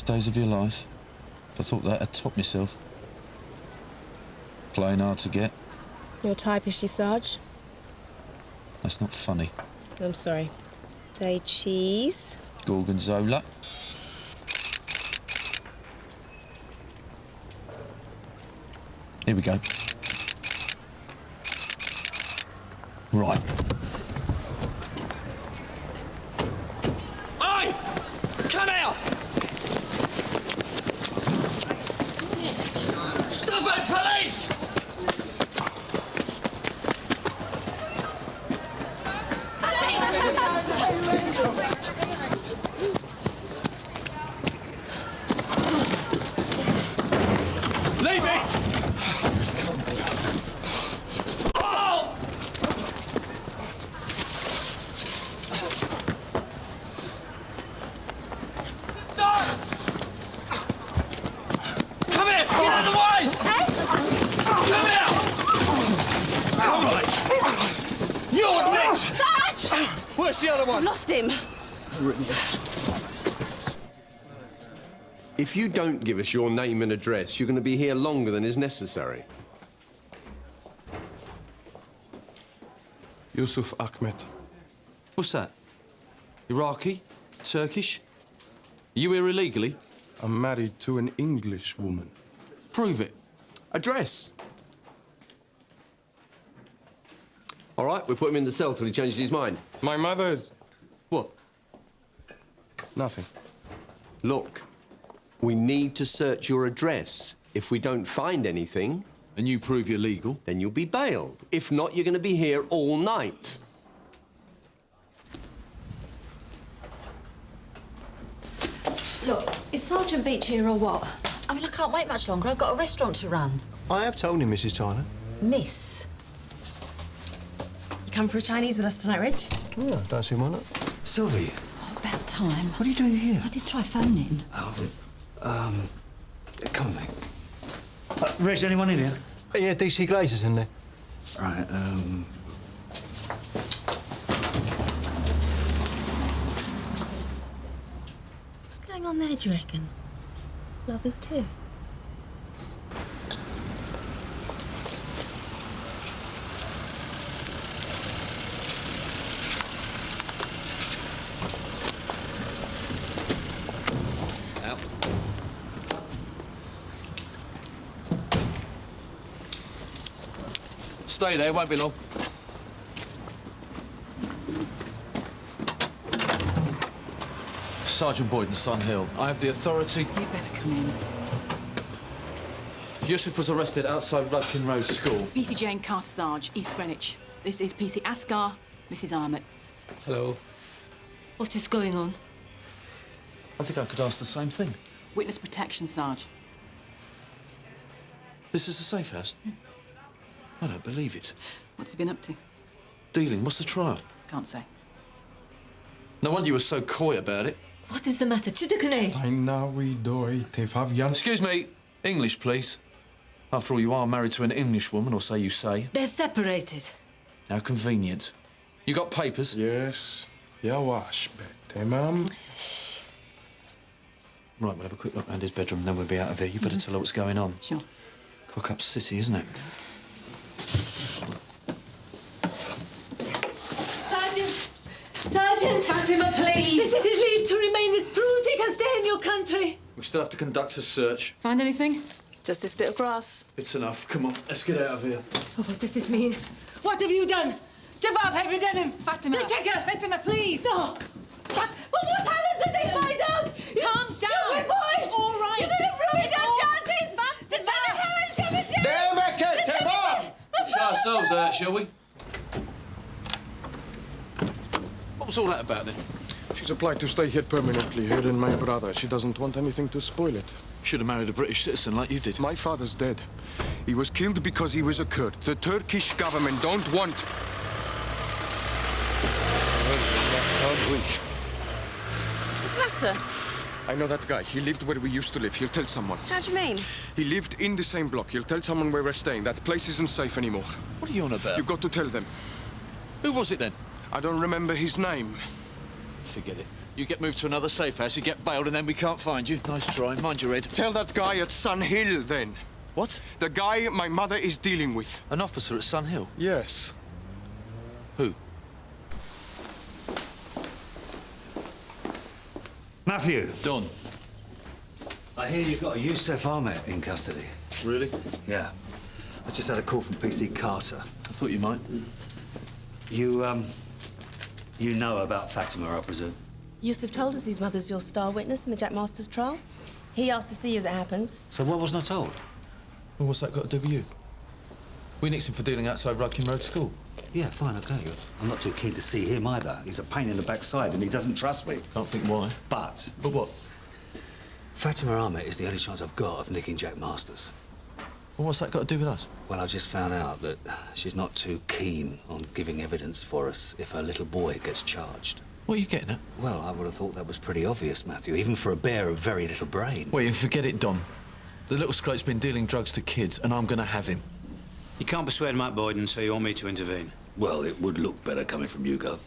days of your life. I thought that I'd top myself. Playing hard to get. Your type, is she, Sarge? That's not funny. I'm sorry. Say cheese. Gorgonzola. Here we go. Right. Oi! Come out! Stop it, police! Leave it! Oh! No! Come here! Get out of the way! Come here! All right. You're next! Sarge! Where's the other one? Lost him. If you don't give us your name and address, you're going to be here longer than is necessary. Yusuf Ahmed. What's that? Iraqi? Turkish? Are you here illegally? I'm married to an English woman. Prove it. Address. All right, we'll put him in the cell till he changes his mind. My mother... What? Nothing. Look, we need to search your address. If we don't find anything... And you prove you're legal? Then you'll be bailed. If not, you're going to be here all night. Look, is Sergeant Beech here or what? I mean, I can't wait much longer. I've got a restaurant to run. I have told him, Mrs. Tyler. Miss. You come for a Chinese with us tonight, Rich? Yeah, don't see why not. Sylvie, Oh, about time. what are you doing here? I did try phoning. Come with me. Reg, anyone in here? Yeah, DC Glazer's in there. Right, What's going on there, do you reckon? Lover's tiff. Out. Stay there, won't be long. Sergeant Boyden, Sun Hill. I have the authority. You better come in. Yusuf was arrested outside Rudkin Road School. PC Jane Carter Sarge, East Greenwich. This is PC Asghar, Mrs. Ahmed. Hello. What is going on? I think I could ask the same thing. Witness protection, Sarge. This is a safe house? I don't believe it. What's he been up to? Dealing, what's the trial? Can't say. No wonder you were so coy about it. What is the matter? Chidukane? Excuse me. English, please. After all, you are married to an English woman, or so you say. They're separated. How convenient. You got papers? Yes. Yawash, ma'am. Right, we'll have a quick look around his bedroom, and then we'll be out of here. You better tell her what's going on. Sure. Cock-up city, isn't it? Sergeant! Fatima, please! This is his leave to remain. This proves he can stay in your country. We still have to conduct a search. Find anything? Just this bit of grass. It's enough. Come on, let's get out of here. Oh, what does this mean? What have you done? Jawab, have you done him? Fatima! Checker! Fatima, please! No! What? Well, what happens if they find out? You Calm stupid down. boy! All right. You're going to ruin our chances! Show ourselves out, shall we? What was all that about, then? She's applied to stay here permanently, her and my brother. She doesn't want anything to spoil it. Should have married a British citizen like you did. My father's dead. He was killed because he was a Kurd. The Turkish government don't want... What's the matter? I know that guy. He lived where we used to live. He'll tell someone. How do you mean? He lived in the same block. He'll tell someone where we're staying. That place isn't safe anymore. What are you on about? You've got to tell them. Who was it, then? I don't remember his name. Forget it. You get moved to another safe house, you get bailed, and then we can't find you. Nice try. Mind your head. Tell that guy at Sun Hill, then. What? The guy my mother is dealing with. An officer at Sun Hill? Yes. Who? Matthew. Don. I hear you've got a Yusuf Ahmed in custody. Really? Yeah. I just had a call from PC Carter. I thought you might. You know about Fatima, I presume? Yusuf told us his mother's your star witness in the Jack Masters trial. He asked to see you as it happens. So what wasn't I told? Well, what's that got to do with you? We nicked him for dealing outside Rudkin Road School. Yeah, fine, okay. I'm not too keen to see him either. He's a pain in the backside and he doesn't trust me. Can't think why. But what? Fatima Ahmed is the only chance I've got of nicking Jack Masters. Well, what's that got to do with us? Well, I've just found out that she's not too keen on giving evidence for us if her little boy gets charged. What are you getting at? Well, I would have thought that was pretty obvious, Matthew, even for a bear of very little brain. Wait, forget it, Don. The little scrape's been dealing drugs to kids, and I'm going to have him. You can't persuade Matt Boyden, so you want me to intervene? Well, it would look better coming from you, Gov.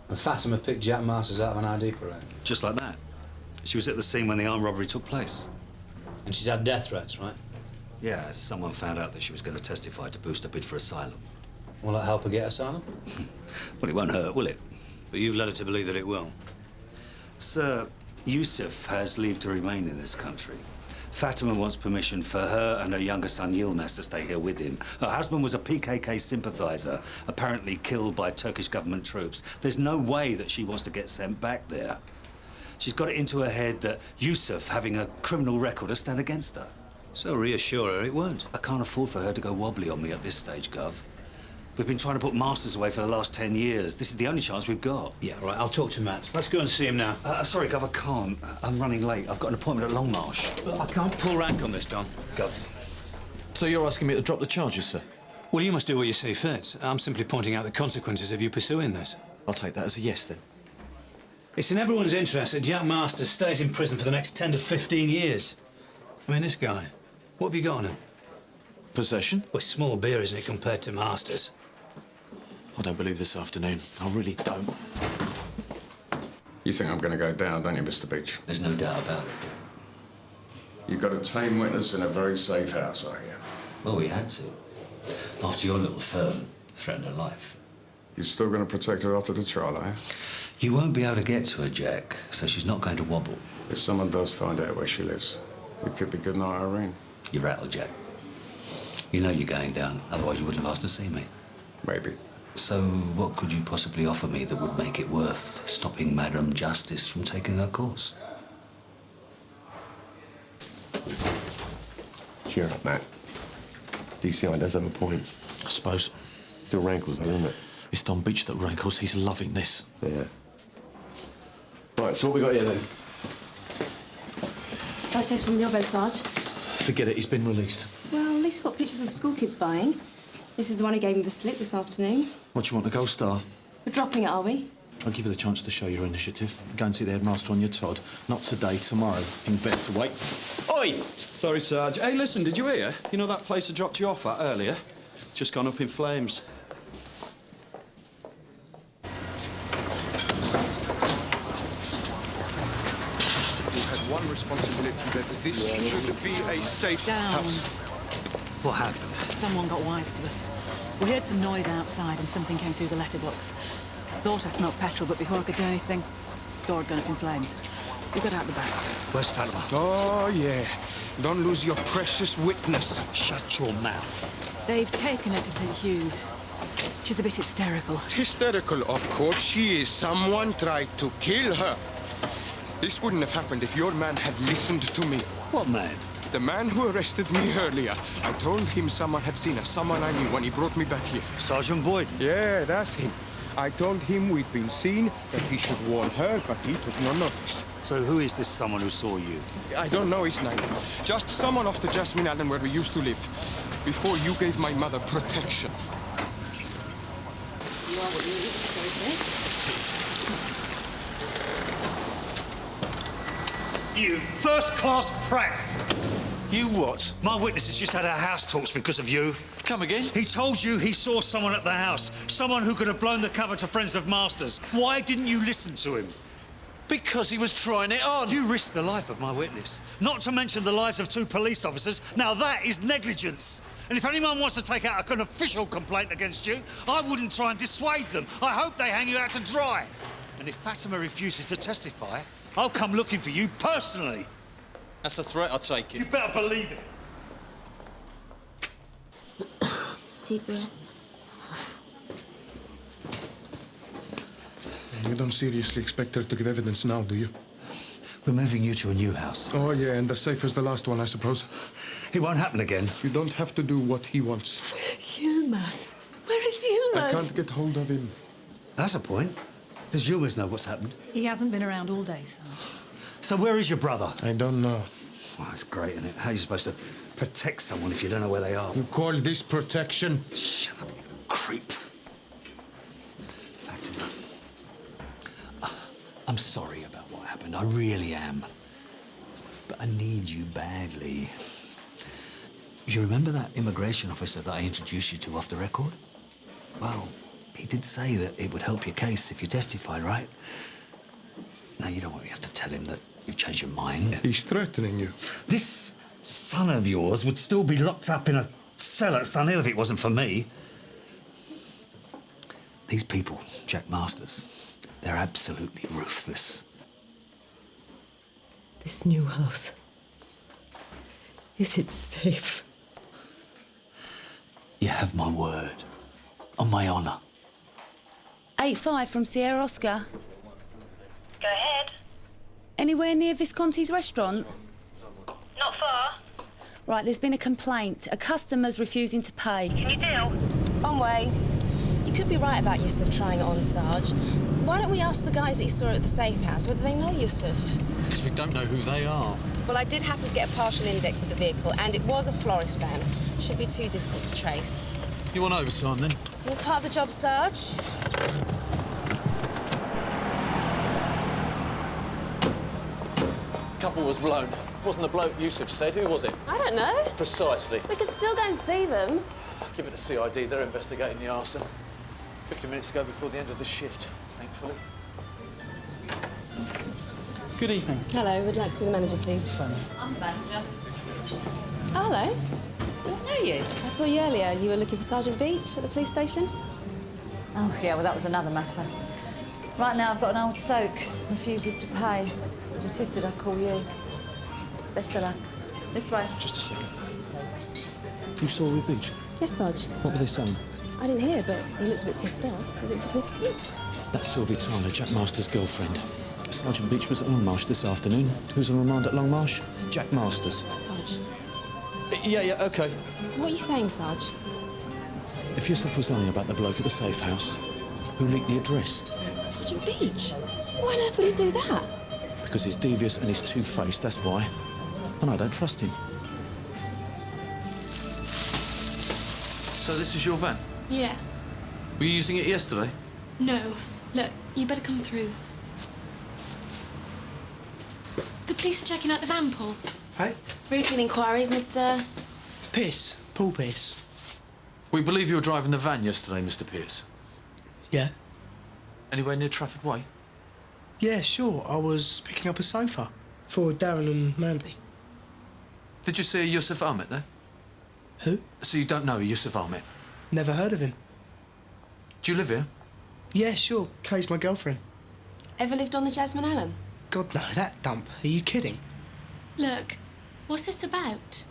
And Fatima picked Jack Masters out of an ID parade. Just like that. She was at the scene when the armed robbery took place. And she's had death threats, right? Yeah, someone found out that she was going to testify to boost her bid for asylum. Will that help her get asylum? Well, it won't hurt, will it? But you've led her to believe that it will. Sir, Yusuf has leave to remain in this country. Fatima wants permission for her and her younger son, Yilmaz, to stay here with him. Her husband was a PKK sympathizer, apparently killed by Turkish government troops. There's no way that she wants to get sent back there. She's got it into her head that Yusuf, having a criminal record, will stand against her. So reassure her it won't. I can't afford for her to go wobbly on me at this stage, Gov. We've been trying to put Masters away for the last 10 years. This is the only chance we've got. Yeah, right, I'll talk to Matt. Let's go and see him now. Sorry, Gov, I can't. I'm running late. I've got an appointment at Longmarsh. I can't pull rank on this, Don. Gov. So you're asking me to drop the charges, sir? Well, you must do what you see fit. I'm simply pointing out the consequences of you pursuing this. I'll take that as a yes, then. It's in everyone's interest that Jack Masters stays in prison for the next 10 to 15 years. I mean, this guy, what have you got on him? Possession? Well, it's small beer, isn't it, compared to Masters? I don't believe this afternoon. I really don't. You think I'm going to go down, don't you, Mr. Beech? There's no doubt about it. You've got a tame witness in a very safe house, are you? Well, we had to. After your little firm threatened her life. You're still going to protect her after the trial, are you? You won't be able to get to her, Jack, so she's not going to wobble. If someone does find out where she lives, it could be goodnight, Irene. You're rattled, Jack. You know you're going down, otherwise you wouldn't have asked to see me. Maybe. So what could you possibly offer me that would make it worth stopping Madam Justice from taking her course? Cheer up, Matt. DCI does have a point. I suppose. Still rankles, doesn't it? It's Don Beech that rankles. He's loving this. Yeah. Right, so what we got here, then? Photos from your boat, Sarge. Forget it. He's been released. Well, at least you've got pictures of the school kids buying. This is the one who gave me the slip this afternoon. What do you want, a gold star? We're dropping it, are we? I'll give you the chance to show your initiative. Go and see the headmaster on your Todd. Not today, tomorrow. You better wait. Oi! Sorry, Sarge. Hey, listen, did you hear? You know that place I dropped you off at earlier? Just gone up in flames. You had one responsibility, that this should be a safe house. What happened? Someone got wise to us. We heard some noise outside and something came through the letterbox. Thought I smelled petrol, but before I could do anything, door had gone up in flames. We got out the back. Where's Fatima? Oh, yeah. Don't lose your precious witness. Shut your mouth. They've taken her to St. Hugh's. She's a bit hysterical. Hysterical, of course she is. Someone tried to kill her. This wouldn't have happened if your man had listened to me. What man? The man who arrested me earlier. I told him someone had seen us, someone I knew, when he brought me back here. Sergeant Boyden? Yeah, that's him. I told him we'd been seen, that he should warn her, but he took no notice. So who is this someone who saw you? I don't know his name. Just someone off the Jasmine Island where we used to live, before you gave my mother protection. You are what you eat, so is it? You first-class prat! You what? My witness has just had our house torched because of you. Come again? He told you he saw someone at the house. Someone who could have blown the cover to friends of Masters. Why didn't you listen to him? Because he was trying it on. You risked the life of my witness, not to mention the lives of 2 police officers. Now that is negligence. And if anyone wants to take out an official complaint against you, I wouldn't try and dissuade them. I hope they hang you out to dry. And if Fatima refuses to testify, I'll come looking for you personally. That's a threat, I take it. You better believe it. Deep breath. You don't seriously expect her to give evidence now, do you? We're moving you to a new house. Oh, yeah, and the safe is the last one, I suppose. It won't happen again. You don't have to do what he wants. Yilmaz. Where is Yilmaz? I can't get hold of him. That's a point. Does Yilmaz know what's happened? He hasn't been around all day, so... So where is your brother? I don't know. Well, that's great, isn't it? How are you supposed to protect someone if you don't know where they are? You call this protection? Shut up, you creep. Fatima. I'm sorry about what happened. I really am. But I need you badly. You remember that immigration officer that I introduced you to off the record? Well, he did say that it would help your case if you testified, right? Now, you don't want me to have to tell him that you've changed your mind. He's threatening you. This son of yours would still be locked up in a cell at Sun Hill if it wasn't for me. These people, Jack Masters, they're absolutely ruthless. This new house. Is it safe? You have my word. On my honour. 8-5 from Sierra Oscar. Go ahead. Anywhere near Visconti's restaurant? Not far. Right, there's been a complaint. A customer's refusing to pay. Can you deal? Conway, you could be right about Yusuf trying it on, Sarge. Why don't we ask the guys that you saw at the safe house whether they know Yusuf? Because we don't know who they are. Well, I did happen to get a partial index of the vehicle, and it was a florist van. Shouldn't be too difficult to trace. You want overtime, then? All part of the job, Sarge. Couple was blown. Wasn't the bloke Yusuf said? Who was it? I don't know. Precisely. We could still go and see them. Give it to CID. They're investigating the arson. 50 minutes ago before the end of the shift, thankfully. Good evening. Hello, we'd like to see the manager, please. I'm the manager. Oh, hello. Do I know you? I saw you earlier. You were looking for Sergeant Beech at the police station? Oh, yeah, well, that was another matter. Right now, I've got an old soak. Refuses to pay. Insisted I call you. Best of luck. This way. Just a second. You saw with Beech? Yes, Sarge. What were they saying? I didn't hear, but he looked a bit pissed off. Is it significant? That's Sylvie Tyler, Jack Masters' girlfriend. Sergeant Beech was at Longmarsh this afternoon. Who's on remand at Longmarsh? Jack Masters. Sarge. Yeah, OK. What are you saying, Sarge? If Yusuf was lying about the bloke at the safe house, who leaked the address? Sergeant Beech? Why on earth would he do that? Because he's devious and he's two-faced, that's why. And I don't trust him. So this is your van? Yeah. Were you using it yesterday? No. Look, you better come through. The police are checking out the van, Paul. Hey? Routine inquiries, Mr... Pierce. Paul Pierce. We believe you were driving the van yesterday, Mr. Pierce. Yeah? Anywhere near Trafford Way? Yeah, sure. I was picking up a sofa for Darren and Mandy. Did you see a Yusuf Ahmed there? Who? So you don't know a Yusuf Ahmed? Never heard of him. Do you live here? Yeah, sure. Kay's my girlfriend. Ever lived on the Jasmine Allen? God, no, that dump. Are you kidding? Look, what's this about?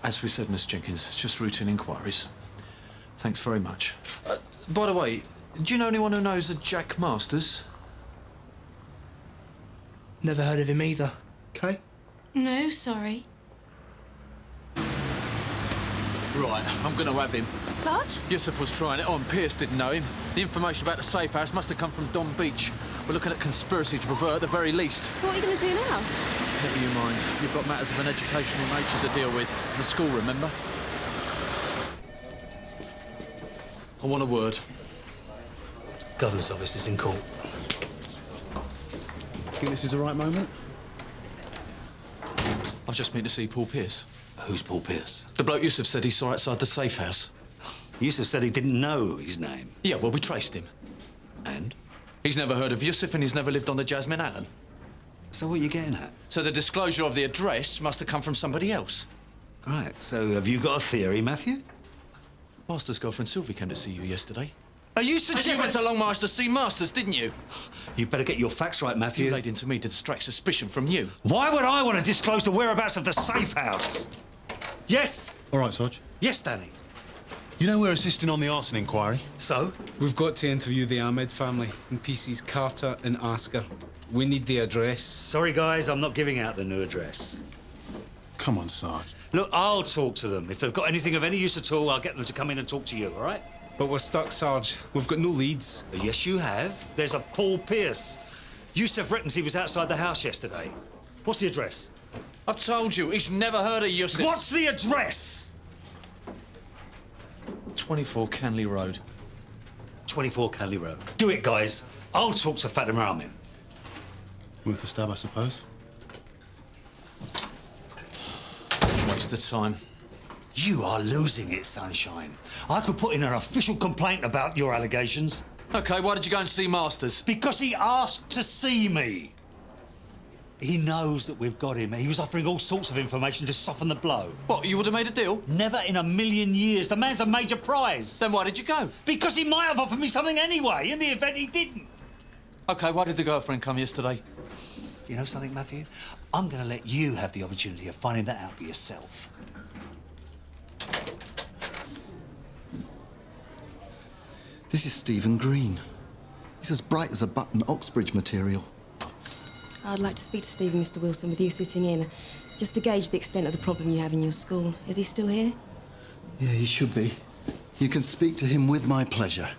As we said, Miss Jenkins, it's just routine inquiries. Thanks very much. By the way, do you know anyone who knows a Jack Masters? Never heard of him either. Kay? No, sorry. Right, I'm going to have him. Sarge? Yusuf was trying it on. Pierce didn't know him. The information about the safe house must have come from Don Beech. We're looking at conspiracy to pervert at the very least. So what are you going to do now? Never you mind. You've got matters of an educational nature to deal with. The school, remember? I want a word. Governor's office is in court. Think this is the right moment? I've just been to see Paul Pierce. Who's Paul Pierce? The bloke Yusuf said he saw outside the safe house. Yusuf said he didn't know his name. Yeah, well, we traced him. And? He's never heard of Yusuf and he's never lived on the Jasmine Island. So what are you getting at? So the disclosure of the address must have come from somebody else. Right, so have you got a theory, Matthew? Master's girlfriend Sylvie came to see you yesterday. Are you And suggesting... you went to Long March to see Masters, didn't you? You better get your facts right, Matthew. You laid into me to distract suspicion from you. Why would I want to disclose the whereabouts of the safe house? Yes? All right, Sarge. Yes, Danny. You know we're assisting on the arson inquiry. So? We've got to interview the Ahmed family and PC's Carter and Asker. We need the address. Sorry, guys, I'm not giving out the new address. Come on, Sarge. Look, I'll talk to them. If they've got anything of any use at all, I'll get them to come in and talk to you, all right? But we're stuck, Sarge. We've got no leads. Yes, you have. There's a Paul Pierce. Yusuf reckons he was outside the house yesterday. What's the address? I've told you, he's never heard of Yusuf. What's the address? 24 Canley Road. 24 Canley Road. Do it, guys. I'll talk to Fatima Ahmed. Worth a stab, I suppose. Waste of time. You are losing it, Sunshine. I could put in an official complaint about your allegations. OK, why did you go and see Masters? Because he asked to see me. He knows that we've got him. He was offering all sorts of information to soften the blow. What, you would have made a deal? Never in a million years. The man's a major prize. Then why did you go? Because he might have offered me something anyway, in the event he didn't. OK, why did the girlfriend come yesterday? You know something, Matthew? I'm going to let you have the opportunity of finding that out for yourself. This is Stephen Green. He's as bright as a button Oxbridge material. I'd like to speak to Stephen, Mr. Wilson, with you sitting in, just to gauge the extent of the problem you have in your school. Is he still here? Yeah, he should be. You can speak to him with my pleasure.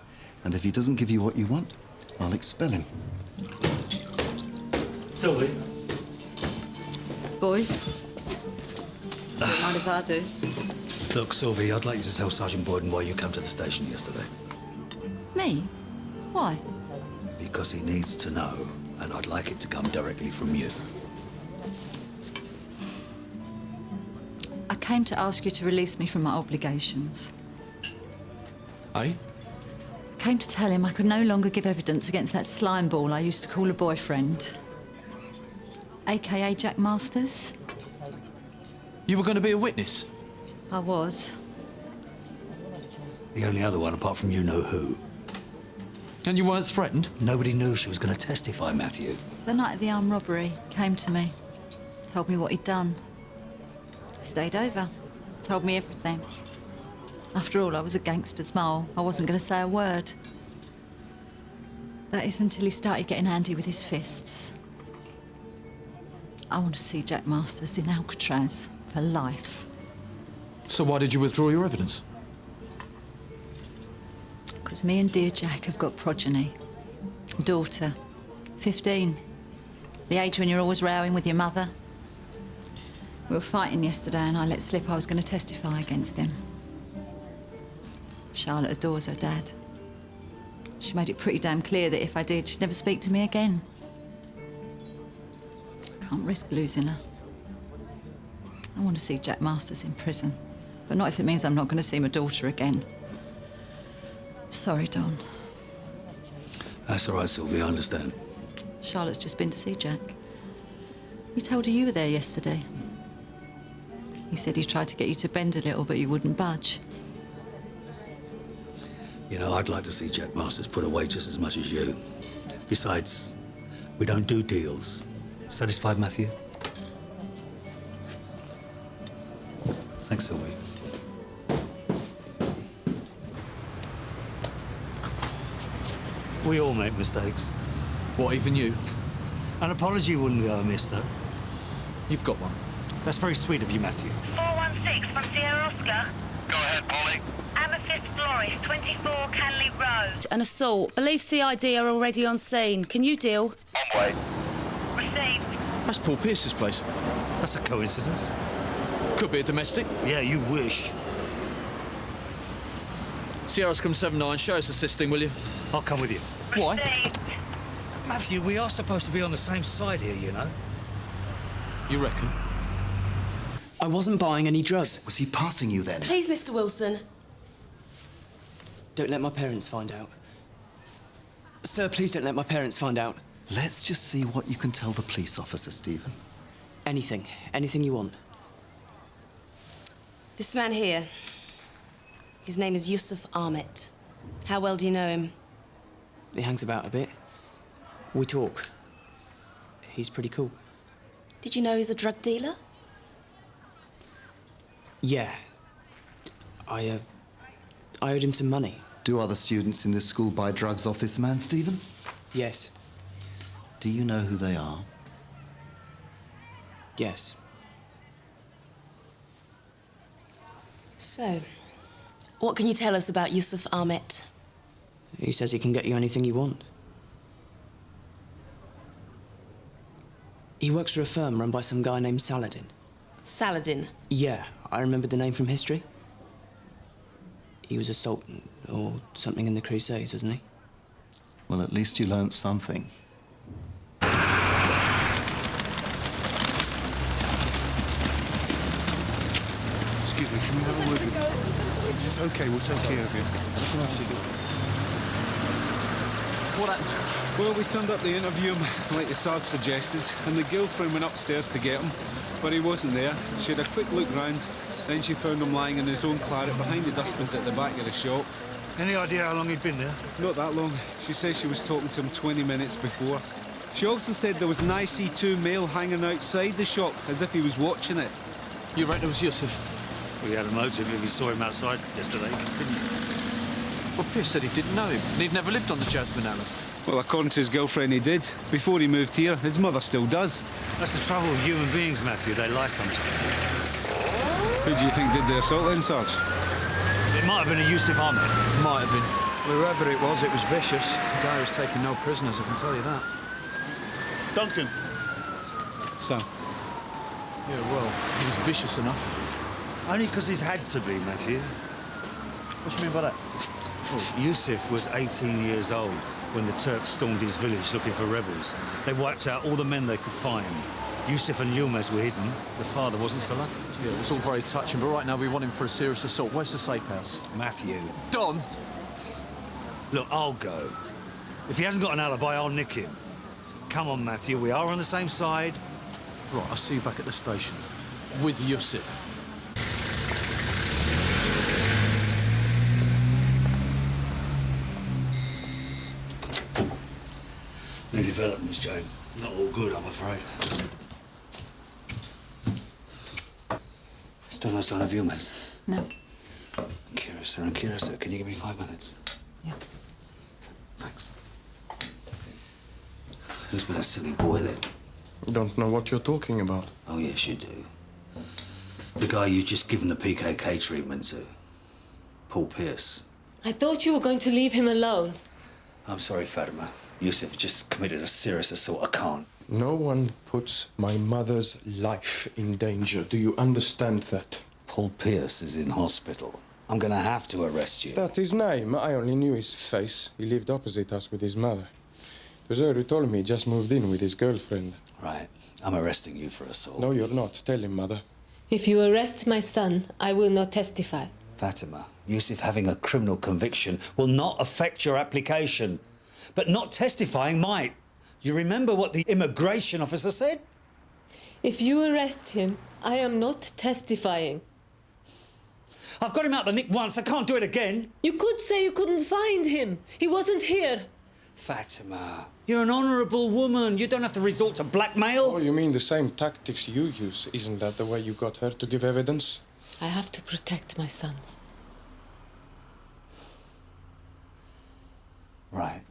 And if he doesn't give you what you want, I'll expel him. Sylvie. Boys? Don't mind if I do. Look, Sylvie, I'd like you to tell Sergeant Boyden why you came to the station yesterday. Me? Why? Because he needs to know, and I'd like it to come directly from you. I came to ask you to release me from my obligations. Eh? Came to tell him I could no longer give evidence against that slime ball I used to call a boyfriend. AKA Jack Masters. You were going to be a witness? I was. The only other one, apart from you know who. And you weren't threatened? Nobody knew she was going to testify, Matthew. The night of the armed robbery, came to me. Told me what he'd done. Stayed over. Told me everything. After all, I was a gangster's mole. I wasn't going to say a word. That is until he started getting handy with his fists. I want to see Jack Masters in Alcatraz for life. So why did you withdraw your evidence? Because me and dear Jack have got progeny. Daughter, 15. The age when you're always rowing with your mother. We were fighting yesterday and I let slip I was going to testify against him. Charlotte adores her dad. She made it pretty damn clear that if I did, she'd never speak to me again. Can't risk losing her. I want to see Jack Masters in prison, but not if it means I'm not going to see my daughter again. Sorry, Don. That's all right, Sylvie, I understand. Charlotte's just been to see Jack. He told her you were there yesterday. He said he tried to get you to bend a little, but you wouldn't budge. You know, I'd like to see Jack Masters put away just as much as you. Besides, we don't do deals. Satisfied, Matthew? Thanks, Sylvie. We all make mistakes. What, even you? An apology wouldn't go amiss, though. You've got one. That's very sweet of you, Matthew. 416 from Sierra Oscar. Go ahead, Polly. Amethyst Florist, 24 Canley Road. An assault. Believe CID are already on scene. Can you deal? On way. Received. That's Paul Pierce's place. That's a coincidence. Could be a domestic. Yeah, you wish. Sierra Scrum 79, show us assisting, will you? I'll come with you. Why? Received. Matthew, we are supposed to be on the same side here, you know. You reckon? I wasn't buying any drugs. Was he passing you then? Please, Mr. Wilson. Don't let my parents find out. Sir, please don't let my parents find out. Let's just see what you can tell the police officer, Stephen. Anything. Anything you want. This man here, his name is Yusuf Ahmed. How well do you know him? He hangs about a bit. We talk. He's pretty cool. Did you know he's a drug dealer? Yeah. I owed him some money. Do other students in this school buy drugs off this man, Stephen? Yes. Do you know who they are? Yes. So, what can you tell us about Yusuf Ahmed? He says he can get you anything you want. He works for a firm run by some guy named Saladin. Saladin? Yeah, I remember the name from history. He was a sultan or something in the Crusades, wasn't he? Well, at least you learnt something. Excuse me, can we have a word with you? It's okay, we'll take care of you. What happened? Well, we turned up to interview him, like the Sarge suggested, and the girlfriend went upstairs to get him, but he wasn't there. She had a quick look round, then she found him lying in his own claret behind the dustbins at the back of the shop. Any idea how long he'd been there? Not that long. She says she was talking to him 20 minutes before. She also said there was an IC2 male hanging outside the shop, as if he was watching it. You reckon it was Yusuf? We had a motive if we saw him outside yesterday, didn't we? Well, Pierce said he didn't know him, and he'd never lived on the Jasmine Alley. Well, according to his girlfriend, he did. Before he moved here, his mother still does. That's the trouble with human beings, Matthew. They lie sometimes. Who do you think did the assault then, Sarge? It might have been a Yusuf Ahmed. Might have been. Whoever it was vicious. The guy was taking no prisoners, I can tell you that. Duncan. So? Yeah, well, he was vicious enough. Only because he's had to be, Matthew. What do you mean by that? Well, Yusuf was 18 years old when the Turks stormed his village looking for rebels. They wiped out all the men they could find. Yusuf and Yilmaz were hidden. The father wasn't so lucky. Yeah, it was all very touching, but right now we want him for a serious assault. Where's the safe house? Matthew. Don! Look, I'll go. If he hasn't got an alibi, I'll nick him. Come on, Matthew, we are on the same side. Right, I'll see you back at the station. With Yusuf. New developments, Jane. Not all good, I'm afraid. Still no sign of Yilmaz? No. Curiouser and curiouser. Can you give me 5 minutes? Yeah. Thanks. Who's been a silly boy, then? Don't know what you're talking about. Oh, yes, you do. The guy you just given the PKK treatment to. Paul Pierce. I thought you were going to leave him alone. I'm sorry, Fatima. Yusuf just committed a serious assault. I can't. No one puts my mother's life in danger. Do you understand that? Paul Pierce is in hospital. I'm gonna have to arrest you. Is that his name? I only knew his face. He lived opposite us with his mother. It was her who told me he just moved in with his girlfriend. Right. I'm arresting you for assault. No, you're not. Tell him, Mother. If you arrest my son, I will not testify. Fatima, Yusuf having a criminal conviction will not affect your application. But not testifying might. You remember what the immigration officer said? If you arrest him, I am not testifying. I've got him out the nick once. I can't do it again. You could say you couldn't find him. He wasn't here. Fatima, you're an honourable woman. You don't have to resort to blackmail. Oh, you mean the same tactics you use? Isn't that the way you got her to give evidence? I have to protect my sons. Right.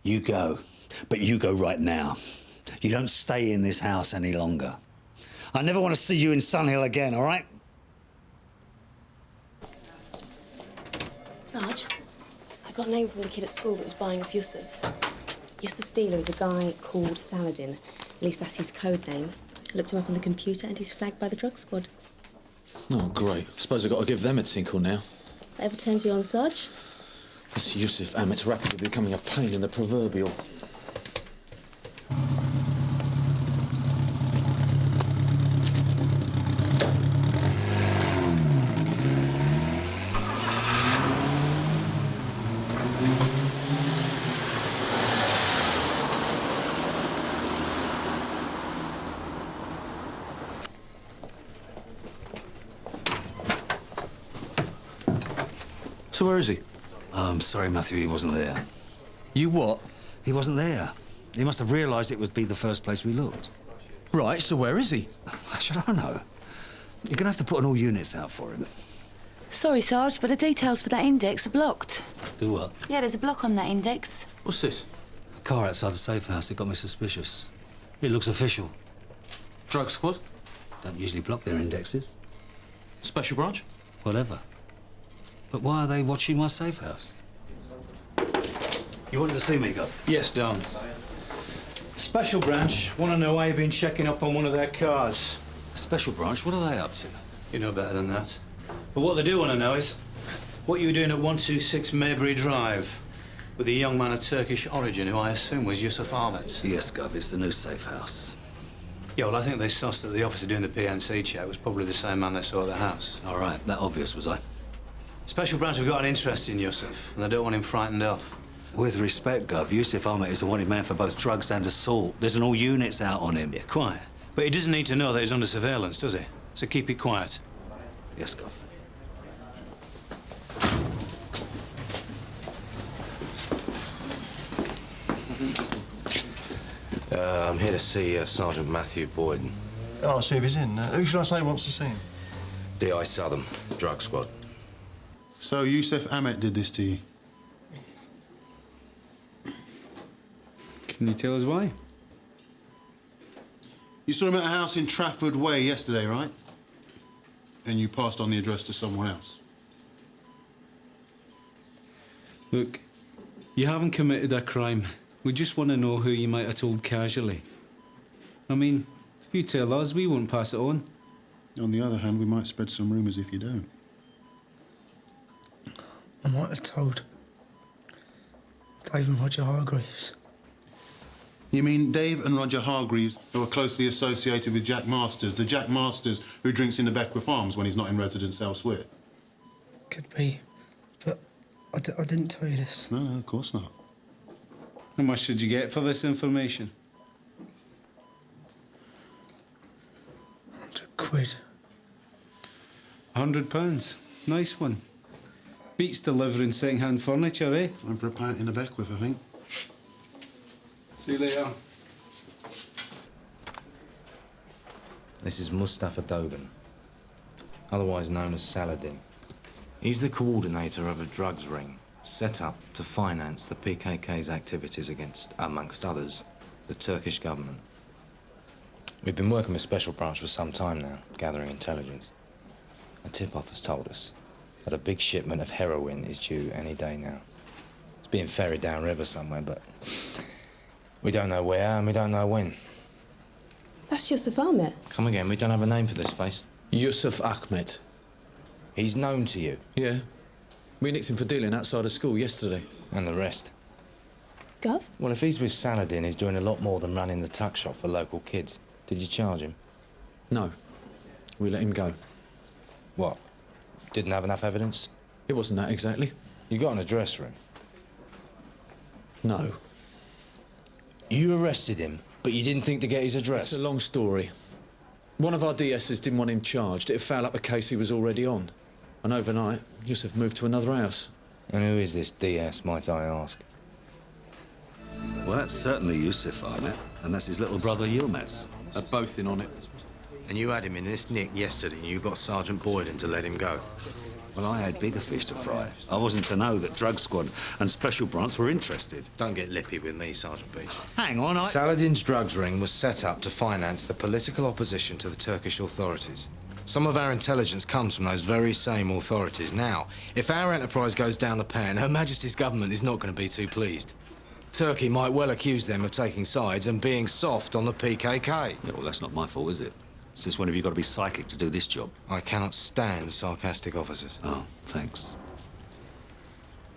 You go. But you go right now. You don't stay in this house any longer. I never want to see you in Sunhill again, all right? Sarge, I got a name from the kid at school that was buying off Yusuf. Yusuf's dealer is a guy called Saladin. At least that's his code name. I looked him up on the computer and he's flagged by the drug squad. Oh, great. Suppose I've got to give them a tinkle now. Whatever turns you on, Sarge? This Yusuf Ahmed's rapidly becoming a pain in the proverbial. So where is he? I'm sorry, Matthew, he wasn't there. You what? He wasn't there. He must have realised it would be the first place we looked. Right, so where is he? Should I know? You're going to have to put an all units out for him. Sorry, Sarge, but the details for that index are blocked. Do what? Yeah, there's a block on that index. What's this? A car outside the safe house. It got me suspicious. It looks official. Drug squad? Don't usually block their indexes. Special branch? Whatever. But why are they watching my safe house? You wanted to see me, Gov? Yes, Don. Special branch want to know why you've been checking up on one of their cars. Special branch? What are they up to? You know better than that. But what they do want to know is what you were doing at 126 Maybury Drive with a young man of Turkish origin who I assume was Yusuf Ahmed. Yes, Gov, it's the new safe house. Yeah, well, I think they sussed that the officer doing the PNC check was probably the same man they saw at the house. All right, that obvious, was I? Special branch have got an interest in Yusuf, and they don't want him frightened off. With respect, Gov, Yusuf Ahmed is a wanted man for both drugs and assault. There's an all units out on him. Yeah, quiet. But he doesn't need to know that he's under surveillance, does he? So keep it quiet. Yes, Gov. I'm here to see Sergeant Matthew Boyden. I'll see if he's in. Who should I say wants to see him? DI Southern, drug squad. So Yusuf Ahmed did this to you? Can you tell us why? You saw him at a house in Trafford Way yesterday, right? And you passed on the address to someone else. Look, you haven't committed a crime. We just want to know who you might have told casually. I mean, if you tell us, we won't pass it on. On the other hand, we might spread some rumours if you don't. I might have told Dave and Roger Hargreaves. You mean Dave and Roger Hargreaves, who are closely associated with Jack Masters, the Jack Masters who drinks in the Beckwith Arms when he's not in residence elsewhere? Could be, but I didn't tell you this. No, of course not. How much did you get for this information? £100. £100. Nice one. Beats delivering second-hand furniture, eh? Time for a pint in the Beckwith, I think. See you later. This is Mustafa Dogan, otherwise known as Saladin. He's the coordinator of a drugs ring set up to finance the PKK's activities against, amongst others, the Turkish government. We've been working with Special Branch for some time now, gathering intelligence. A tip-off has told us that a big shipment of heroin is due any day now. It's being ferried downriver somewhere, but we don't know where and we don't know when. That's Yusuf Ahmed. Come again, we don't have a name for this face. Yusuf Ahmed. He's known to you? Yeah. We nicked him for dealing outside of school yesterday. And the rest? Gov? Well, if he's with Saladin, he's doing a lot more than running the tuck shop for local kids. Did you charge him? No. We let him go. What? Didn't have enough evidence? It wasn't that exactly. You got an address for him? No. You arrested him, but you didn't think to get his address? It's a long story. One of our DSs didn't want him charged. It'd foul up a case he was already on. And overnight, Yusuf moved to another house. And who is this DS, might I ask? Well, that's certainly Yusuf Ahmed, and that's his little brother Yilmaz. They're both in on it. And you had him in this nick yesterday, and you got Sergeant Boyden to let him go. Well, I had bigger fish to fry. I wasn't to know that Drug Squad and Special Branch were interested. Don't get lippy with me, Sergeant Beech. Hang on, Saladin's drugs ring was set up to finance the political opposition to the Turkish authorities. Some of our intelligence comes from those very same authorities. Now, if our enterprise goes down the pan, Her Majesty's government is not going to be too pleased. Turkey might well accuse them of taking sides and being soft on the PKK. Yeah, well, that's not my fault, is it? Since when have you got to be psychic to do this job? I cannot stand sarcastic officers. Oh, thanks.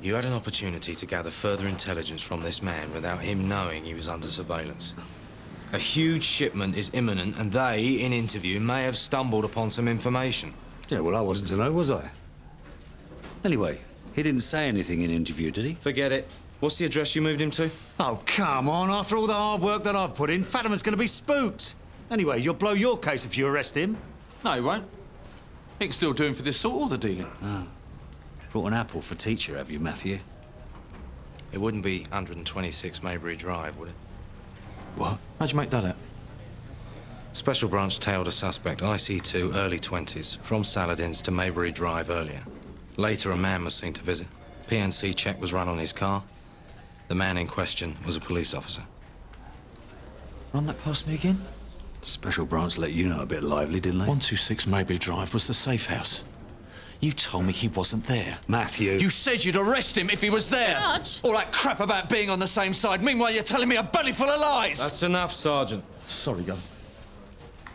You had an opportunity to gather further intelligence from this man without him knowing he was under surveillance. A huge shipment is imminent, and they, in interview, may have stumbled upon some information. Yeah, well, I wasn't to know, was I? Anyway, he didn't say anything in interview, did he? Forget it. What's the address you moved him to? Oh, come on. After all the hard work that I've put in, Fatima's going to be spooked. Anyway, you'll blow your case if you arrest him. No, he won't. He can still do him for this sort of the dealing. Oh. Brought an apple for teacher, have you, Matthew? It wouldn't be 126 Maybury Drive, would it? What? How'd you make that out? Special branch tailed a suspect, IC2, early 20s, from Saladin's to Maybury Drive earlier. Later, a man was seen to visit. PNC check was run on his car. The man in question was a police officer. Run that past me again? Special branch let you know a bit lively, didn't they? 126 Maybury Drive was the safe house. You told me he wasn't there. Matthew. You said you'd arrest him if he was there. Sarge! All that crap about being on the same side. Meanwhile, you're telling me a belly full of lies. That's enough, Sergeant. Sorry, Gov.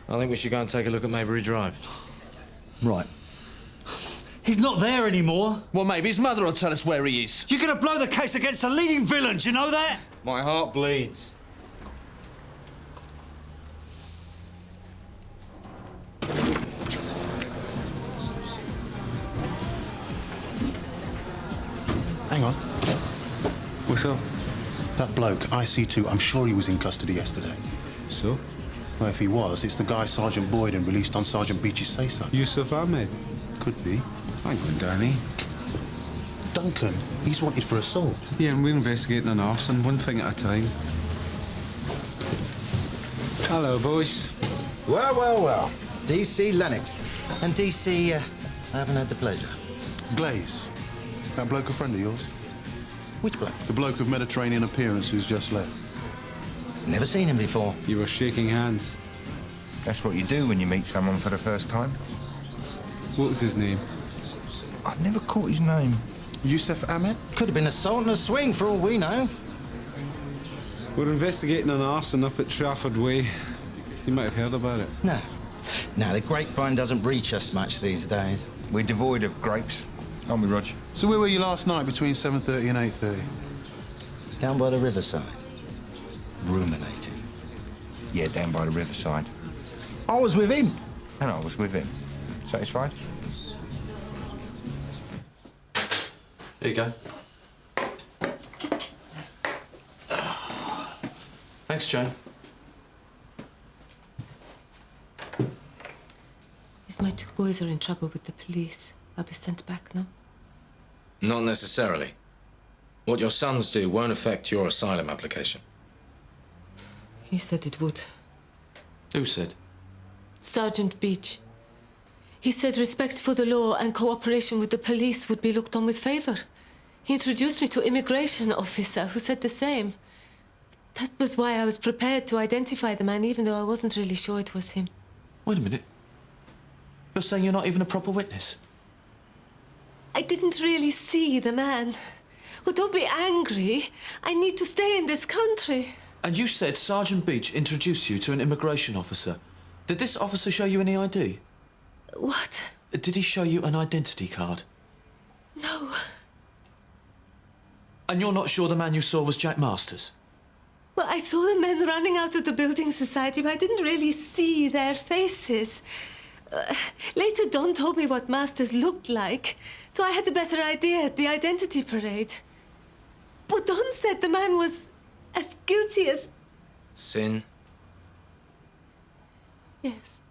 I think we should go and take a look at Maybury Drive. Right. He's not there anymore. Well, maybe his mother will tell us where he is. You're gonna blow the case against a leading villain, do you know that? My heart bleeds. Hang on. What's up? That bloke, IC2, I'm sure he was in custody yesterday. So? Well, if he was, it's the guy Sergeant Boyden released on Sergeant Beech's say-so. Yusuf Ahmed? Could be. Hang on, Danny. Duncan, he's wanted for assault. Yeah, and we're investigating an arson, one thing at a time. Hello, boys. Well, well, well. DC Lennox. And DC, I haven't had the pleasure. Glaze. That bloke a friend of yours? Which bloke? The bloke of Mediterranean appearance who's just left. Never seen him before. You were shaking hands. That's what you do when you meet someone for the first time. What was his name? I've never caught his name. Yusuf Ahmed? Could have been assault and a swing, for all we know. We're investigating an arson up at Trafford Way. You might have heard about it. No. No, the grapevine doesn't reach us much these days. We're devoid of grapes, aren't we, Rog? So where were you last night between 7:30 and 8:30? Down by the riverside. Ruminating. Yeah, down by the riverside. I was with him. And I was with him. Satisfied? Here you go. Thanks, Jane. If my two boys are in trouble with the police, I'll be sent back, no? Not necessarily. What your sons do won't affect your asylum application. He said it would. Who said? Sergeant Beech. He said respect for the law and cooperation with the police would be looked on with favor. He introduced me to an immigration officer who said the same. That was why I was prepared to identify the man, even though I wasn't really sure it was him. Wait a minute. You're saying you're not even a proper witness? I didn't really see the man. Well, don't be angry. I need to stay in this country. And you said Sergeant Beech introduced you to an immigration officer. Did this officer show you any ID? What? Did he show you an identity card? No. And you're not sure the man you saw was Jack Masters? Well, I saw the men running out of the building society, but I didn't really see their faces. Later, Don told me what Masters looked like, so I had a better idea at the identity parade. But Don said the man was as guilty as... Sin? Yes.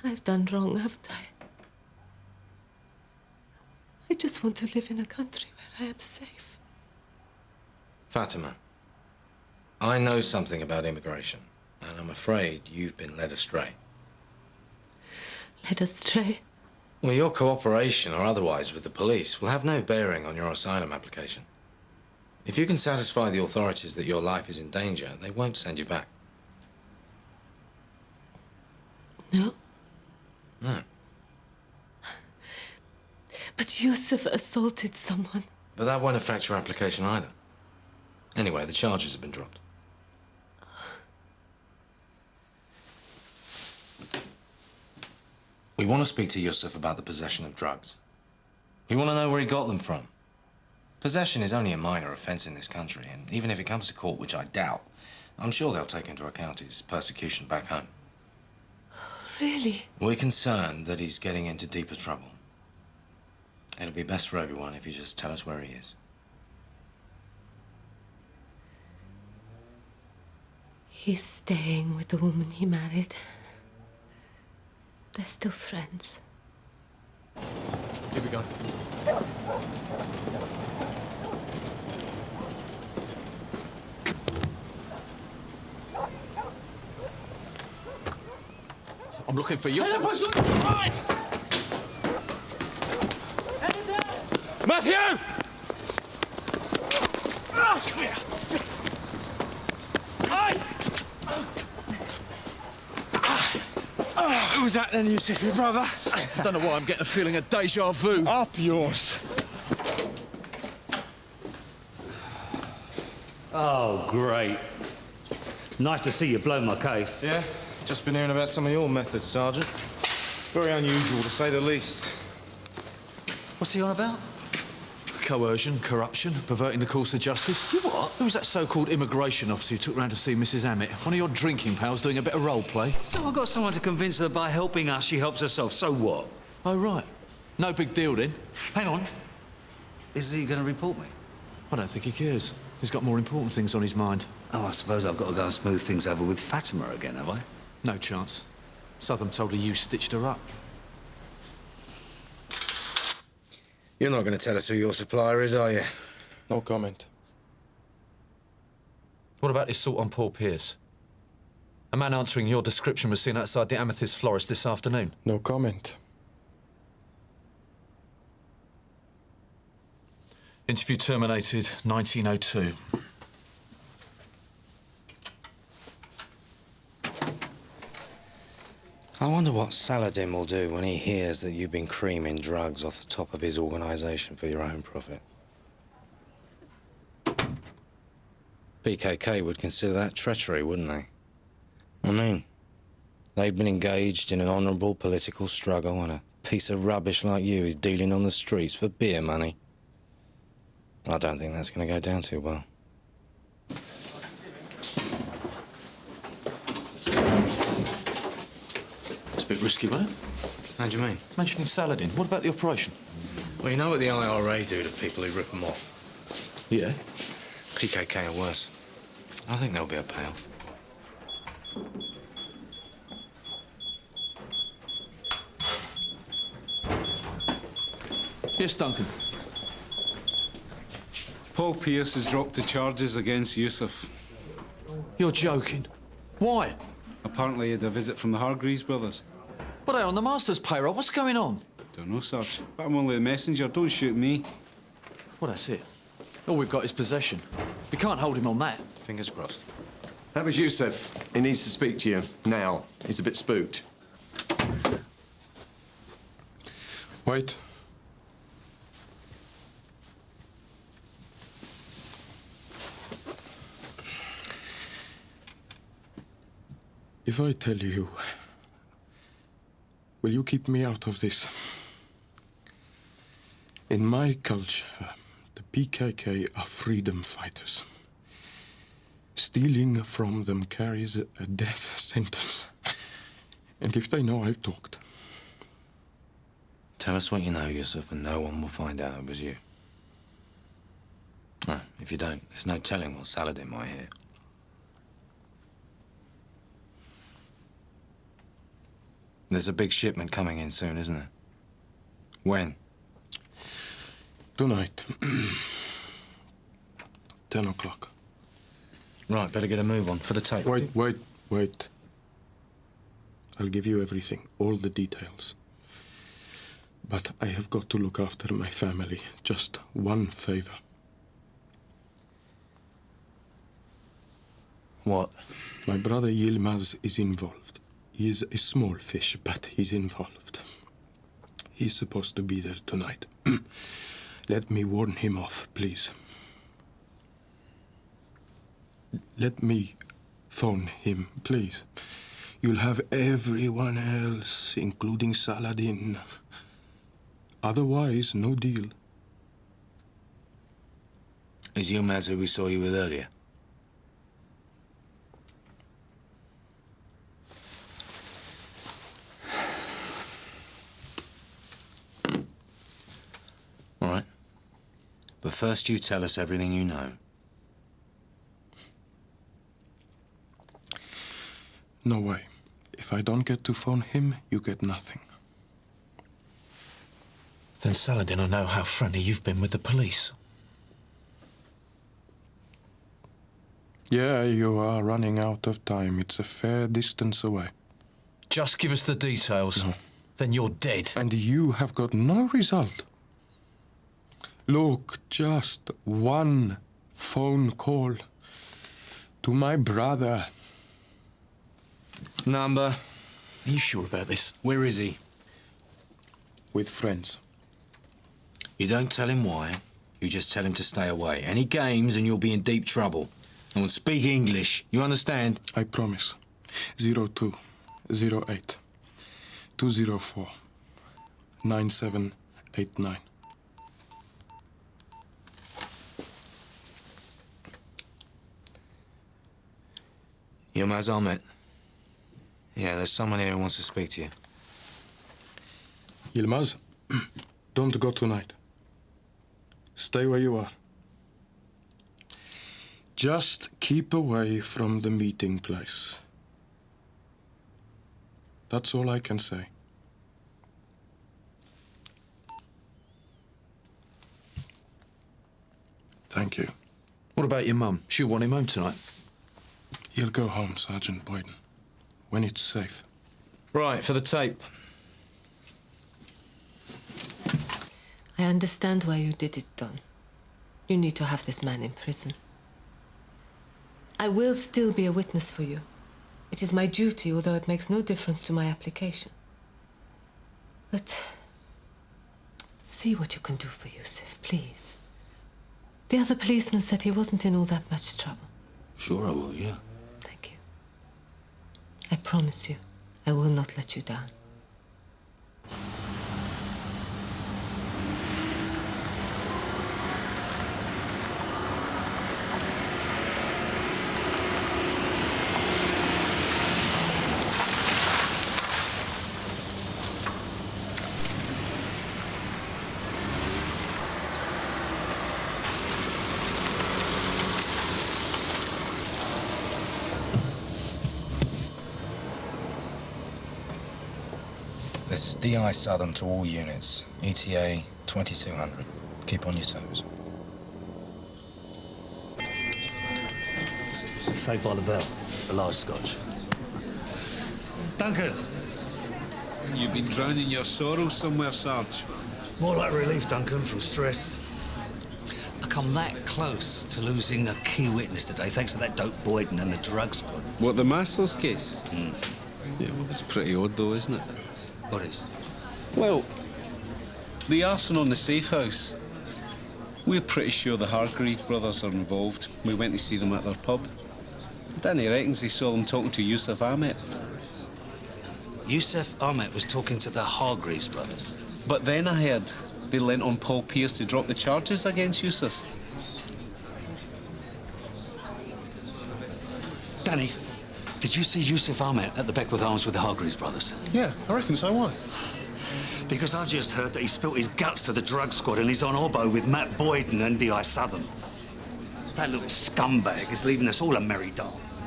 I've done wrong, haven't I? I just want to live in a country where I am safe. Fatima, I know something about immigration, and I'm afraid you've been led astray. Led astray? Well, your cooperation or otherwise with the police will have no bearing on your asylum application. If you can satisfy the authorities that your life is in danger, they won't send you back. No? No. But Yusuf assaulted someone. But that won't affect your application either. Anyway, the charges have been dropped. We want to speak to Yusuf about the possession of drugs. We want to know where he got them from. Possession is only a minor offence in this country, and even if it comes to court, which I doubt, I'm sure they'll take into account his persecution back home. Really? We're concerned that he's getting into deeper trouble. It'll be best for everyone if you just tell us where he is. He's staying with the woman he married. They're still friends. go. I'm looking for you. Matthew! Come here. Who's that then, Yusuf, your brother? I don't know why I'm getting a feeling of deja vu. Up yours. Oh, great. Nice to see you blow my case. Yeah, just been hearing about some of your methods, Sergeant. Very unusual, to say the least. What's he on about? Coercion, corruption, perverting the course of justice. You what? Who was that so-called immigration officer who took round to see Mrs. Hammett? One of your drinking pals doing a bit of role play? So I've got someone to convince her that by helping us, she helps herself. So what? Oh, right. No big deal, then. Hang on. Is he going to report me? I don't think he cares. He's got more important things on his mind. Oh, I suppose I've got to go and smooth things over with Fatima again, have I? No chance. Southern told her you stitched her up. You're not going to tell us who your supplier is, are you? No comment. What about this assault on Paul Pierce? A man answering your description was seen outside the Amethyst Florist this afternoon. No comment. Interview terminated 1902. I wonder what Saladin will do when he hears that you've been creaming drugs off the top of his organisation for your own profit. PKK would consider that treachery, wouldn't they? I mean, they've been engaged in an honourable political struggle and a piece of rubbish like you is dealing on the streets for beer money. I don't think that's going to go down too well. It's a bit risky, wasn't it? How do you mean? Mentioning Saladin. What about the operation? Well, you know what the IRA do to people who rip them off? Yeah. PKK or worse. I think there'll be a payoff. Yes, Duncan. Paul Pierce has dropped the charges against Yusuf. You're joking. Why? Apparently he had a visit from the Hargreaves brothers. But they're on the master's payroll. What's going on? Don't know, Sarge. But I'm only a messenger. Don't shoot me. Well, that's it. All we've got is possession. We can't hold him on that. Fingers crossed. That was Yusuf. He needs to speak to you now. He's a bit spooked. Wait. If I tell you, will you keep me out of this? In my culture, the PKK are freedom fighters. Stealing from them carries a death sentence. And if they know I've talked... Tell us what you know, Yusuf, and no one will find out it was you. No, if you don't, there's no telling what Saladin might hear. There's a big shipment coming in soon, isn't there? When? Tonight. 10 o'clock. Right, better get a move on for the tape. Wait. I'll give you everything, all the details. But I have got to look after my family. Just one favor. What? My brother Yilmaz is involved. He is a small fish, but he's involved. He's supposed to be there tonight. Let me warn him off, please. Let me phone him, please. You'll have everyone else, including Saladin. Otherwise, no deal. Is Yilmaz who we saw you with earlier? All right. But first you tell us everything you know. No way. If I don't get to phone him, you get nothing. Then Saladin will know how friendly you've been with the police. Yeah, you are running out of time. It's a fair distance away. Just give us the details. No. Then you're dead. And you have got no result. Look, just one phone call to my brother. Number. Are you sure about this? Where is he? With friends. You don't tell him why. You just tell him to stay away. Any games and you'll be in deep trouble. And speak English. You understand? I promise. 0208 204 9789. Yilmaz Ahmet. Yeah, there's someone here who wants to speak to you. Yilmaz, don't go tonight. Stay where you are. Just keep away from the meeting place. That's all I can say. Thank you. What about your mum? She'll want him home tonight. He'll go home, Sergeant Boyden, when it's safe. Right, for the tape. I understand why you did it, Don. You need to have this man in prison. I will still be a witness for you. It is my duty, although it makes no difference to my application. But see what you can do for Yusuf, please. The other policeman said he wasn't in all that much trouble. Sure I will, yeah. Thank you. I promise you, I will not let you down. This is DI Southern to all units. ETA 2200. Keep on your toes. Saved by the bell. A large scotch. Duncan! You've been drowning your sorrows somewhere, Sarge. More like relief, Duncan, from stress. I come that close to losing a key witness today, thanks to that dope Boyden and the drug squad. What, the Masters case? Yeah, well, that's pretty odd, though, isn't it? What is? Well, the arson on the safe house. We're pretty sure the Hargreave brothers are involved. We went to see them at their pub. Danny reckons he saw them talking to Yusuf Ahmet. Yusuf Ahmet was talking to the Hargreaves brothers. But then I heard they lent on Paul Pierce to drop the charges against Yusuf. Danny, did you see Yusuf Ahmet at the Beckwith Arms with the Hargreaves brothers? Yeah, I reckon so. Why? Because I've just heard that he spilt his guts to the drug squad and he's on Obbo with Matt Boyden and DI Southern. That little scumbag is leading us all a merry dance.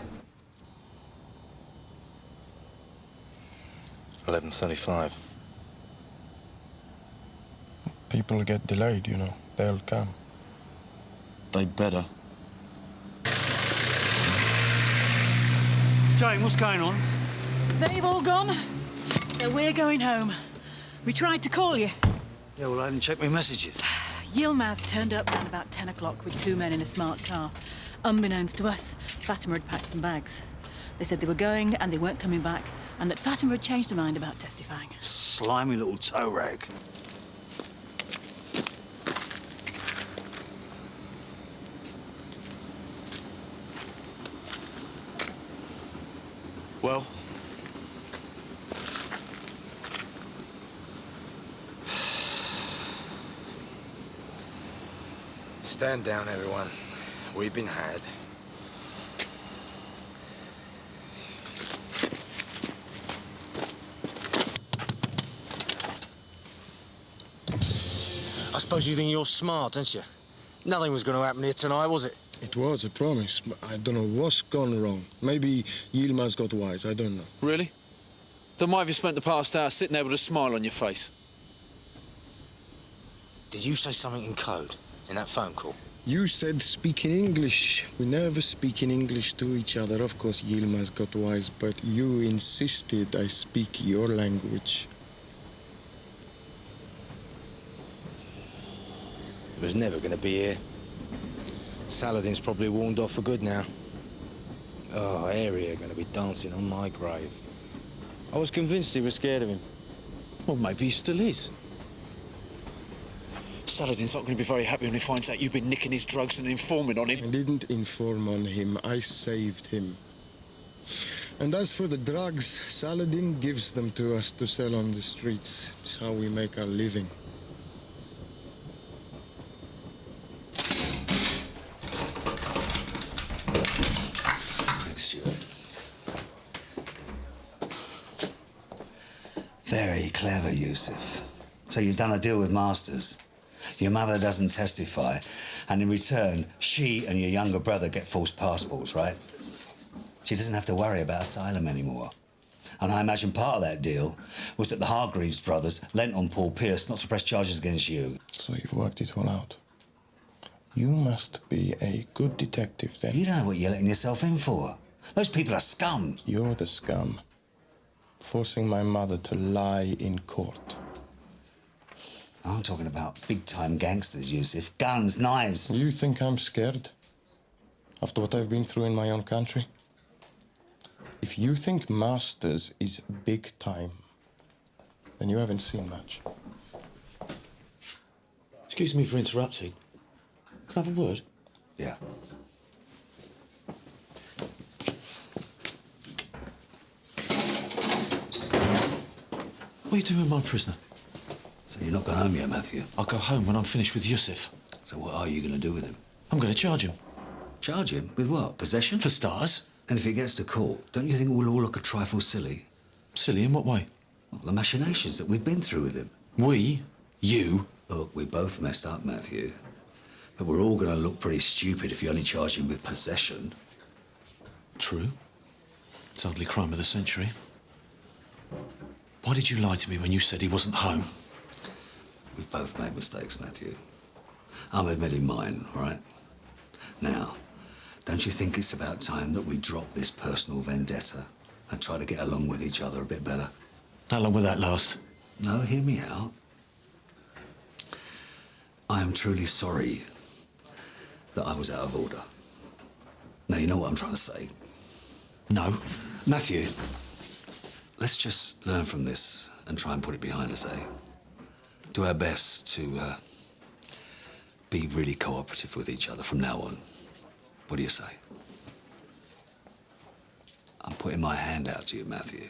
11:35. People get delayed, you know. They'll come. They better. Jane, what's going on? They've all gone, so we're going home. We tried to call you. Yeah, well, I didn't check my messages. Yilmaz turned up around about 10 o'clock with 2 men in a smart car. Unbeknownst to us, Fatima had packed some bags. They said they were going and they weren't coming back, and that Fatima had changed her mind about testifying. Slimy little toe rag. Well? Stand down, everyone. We've been had. I suppose you think you're smart, don't you? Nothing was going to happen here tonight, was it? It was, I promise. But I don't know what's gone wrong. Maybe Yilmaz got wise, I don't know. Really? Then why have you spent the past hour sitting there with a smile on your face? Did you say something in code in that phone call? You said speak in English. We never speak in English to each other. Of course, Yilmaz got wise, but you insisted I speak your language. He was never going to be here. Saladin's probably warned off for good now. Oh, Harry are going to be dancing on my grave. I was convinced he was scared of him. Well, maybe he still is. Saladin's not going to be very happy when he finds out you've been nicking his drugs and informing on him. I didn't inform on him. I saved him. And as for the drugs, Saladin gives them to us to sell on the streets. It's how we make our living. Thanks, Stewart. Very clever, Yusuf. So you've done a deal with Masters. Your mother doesn't testify, and in return, she and your younger brother get false passports, right? She doesn't have to worry about asylum anymore. And I imagine part of that deal was that the Hargreaves brothers lent on Paul Pierce not to press charges against you. So you've worked it all out. You must be a good detective, then. You don't know what you're letting yourself in for. Those people are scum. You're the scum. Forcing my mother to lie in court. I'm talking about big-time gangsters, Yusuf. Guns, knives. You think I'm scared? After what I've been through in my own country? If you think Masters is big time, then you haven't seen much. Excuse me for interrupting. Can I have a word? Yeah. What are you doing with my prisoner? So you're not gone home yet, Matthew? I'll go home when I'm finished with Yusuf. So what are you going to do with him? I'm going to charge him. Charge him? With what? Possession? For stars. And if it gets to court, don't you think we'll all look a trifle silly? Silly in what way? Well, the machinations that we've been through with him. We? You? Look, we both messed up, Matthew. But we're all going to look pretty stupid if you only charge him with possession. True. It's hardly crime of the century. Why did you lie to me when you said he wasn't home? We've both made mistakes, Matthew. I'm admitting mine, all right? Now, don't you think it's about time that we drop this personal vendetta and try to get along with each other a bit better? How long will that last? No, hear me out. I am truly sorry that I was out of order. Now, you know what I'm trying to say. No. Matthew, let's just learn from this and try and put it behind us, eh? Do our best to be really cooperative with each other from now on. What do you say? I'm putting my hand out to you, Matthew.